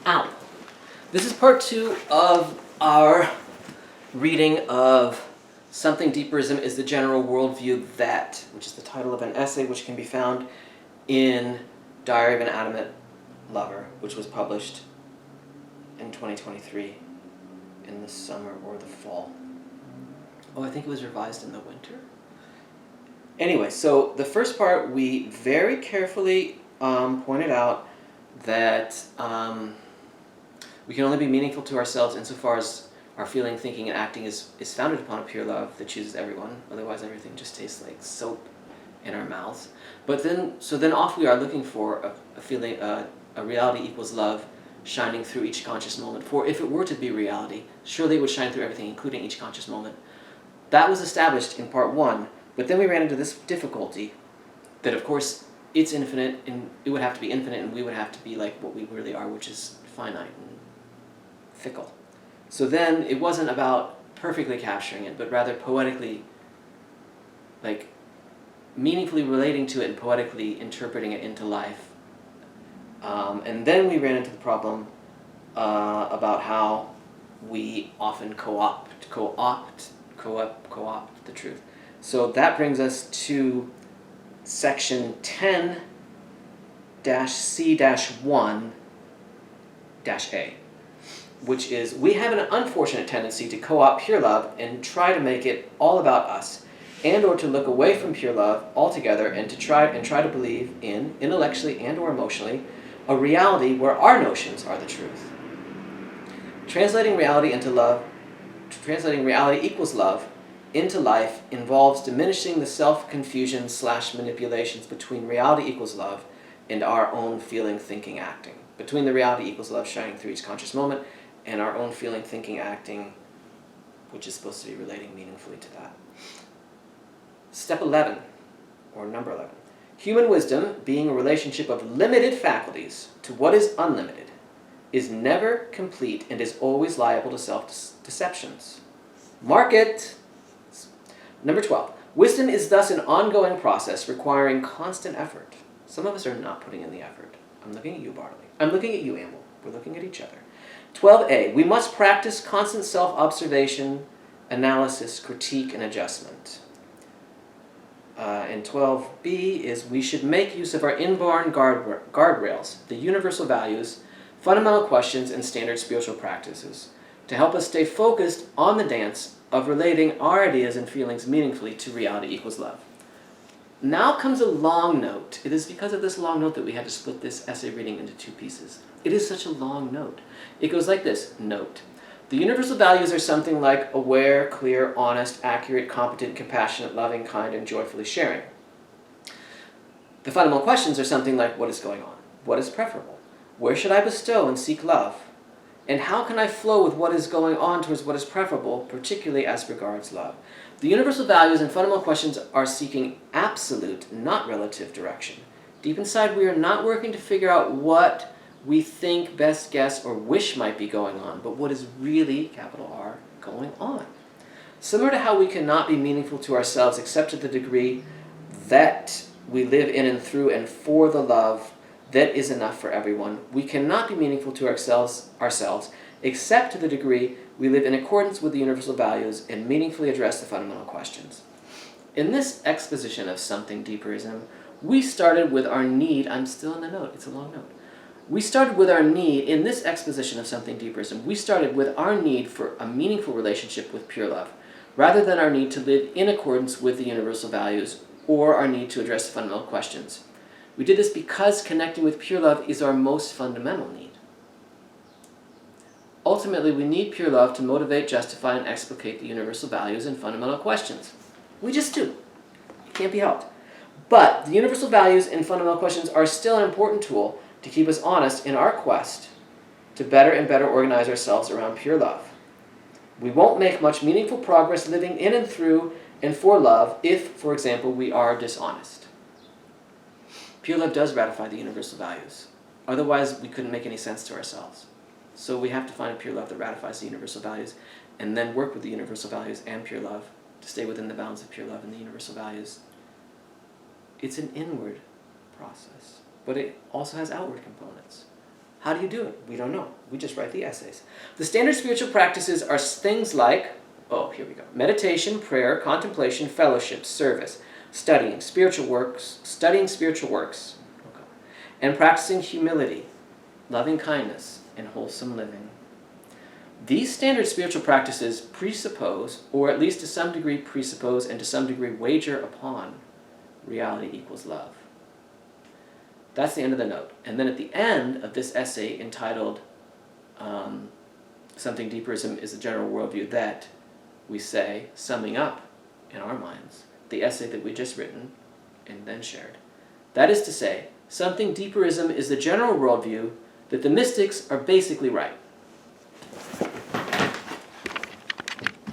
Ow. This is part 2 of our reading of Something Deeperism is the General Worldview That, which is the title of an essay which can be found in Diary of an Adamant Lover, which was published in 2023 in the summer or the fall. Oh, I think it was revised in the winter. Anyway, so the first part we very carefully pointed out that we can only be meaningful to ourselves insofar as our feeling, thinking, and acting is founded upon a pure love that chooses everyone. Otherwise, everything just tastes like soap in our mouths. But then off we are looking for a feeling, a reality equals love shining through each conscious moment. For if it were to be reality, surely it would shine through everything, including each conscious moment. That was established in part 1, but then we ran into this difficulty that, of course, it's infinite, and it would have to be infinite, and we would have to be like what we really are, which is finite and fickle. So then it wasn't about perfectly capturing it, but rather poetically, like meaningfully relating to it and poetically interpreting it into life. And then we ran into the problem about how we often co-opt the truth. So that brings us to section 10-C-1-A, which is, we have an unfortunate tendency to co-opt pure love and try to make it all about us, and or to look away from pure love altogether and try to believe in, intellectually and or emotionally, a reality where our notions are the truth. Translating reality equals love into life involves diminishing the self-confusion / manipulations between reality equals love and our own feeling, thinking, acting. Between the reality equals love shining through each conscious moment and our own feeling, thinking, acting, which is supposed to be relating meaningfully to that. Step 11, or number 11. Human wisdom, being a relationship of limited faculties to what is unlimited, is never complete and is always liable to self-deceptions. Mark it! Number 12. Wisdom is thus an ongoing process requiring constant effort. Some of us are not putting in the effort. I'm looking at you, Bartleby. I'm looking at you, Amble. We're looking at each other. 12a. We must practice constant self-observation, analysis, critique, and adjustment. And 12b is we should make use of our inborn guardrails, the universal values, fundamental questions, and standard spiritual practices to help us stay focused on the dance of relating our ideas and feelings meaningfully to reality equals love. Now comes a long note. It is because of this long note that we had to split this essay reading into 2 pieces. It is such a long note. It goes like this. Note. The universal values are something like aware, clear, honest, accurate, competent, compassionate, loving, kind, and joyfully sharing. The fundamental questions are something like what is going on? What is preferable? Where should I bestow and seek love? And how can I flow with what is going on towards what is preferable, particularly as regards love? The universal values and fundamental questions are seeking absolute, not relative direction. Deep inside, we are not working to figure out what we think, best guess, or wish might be going on, but what is really, capital R, going on. Similar to how we cannot be meaningful to ourselves except to the degree that we live in and through and for the love that is enough for everyone, we cannot be meaningful to ourselves except to the degree we live in accordance with the universal values and meaningfully address the fundamental questions. In this exposition of Something Deeperism, we started with our need, I'm still in the note, it's a long note. We started with our need, in this exposition of Something Deeperism, we started with our need for a meaningful relationship with pure love, rather than our need to live in accordance with the universal values or our need to address the fundamental questions. We did this because connecting with pure love is our most fundamental need. Ultimately, we need pure love to motivate, justify, and explicate the universal values and fundamental questions. We just do. It can't be helped. But the universal values and fundamental questions are still an important tool to keep us honest in our quest to better and better organize ourselves around pure love. We won't make much meaningful progress living in and through and for love if, for example, we are dishonest. Pure love does ratify the universal values. Otherwise, we couldn't make any sense to ourselves. So we have to find a pure love that ratifies the universal values and then work with the universal values and pure love to stay within the bounds of pure love and the universal values. It's an inward process, but it also has outward components. How do you do it? We don't know. We just write the essays. The standard spiritual practices are things like, here we go, meditation, prayer, contemplation, fellowship, service, studying spiritual works, okay, and practicing humility, loving kindness, and wholesome living. These standard spiritual practices presuppose, or at least to some degree presuppose, and to some degree wager upon, reality equals love. That's the end of the note. And then at the end of this essay entitled Something Deeperism is the General Worldview That, we say, summing up in our minds the essay that we just written and then shared. That is to say, Something Deeperism is the general worldview that the mystics are basically right.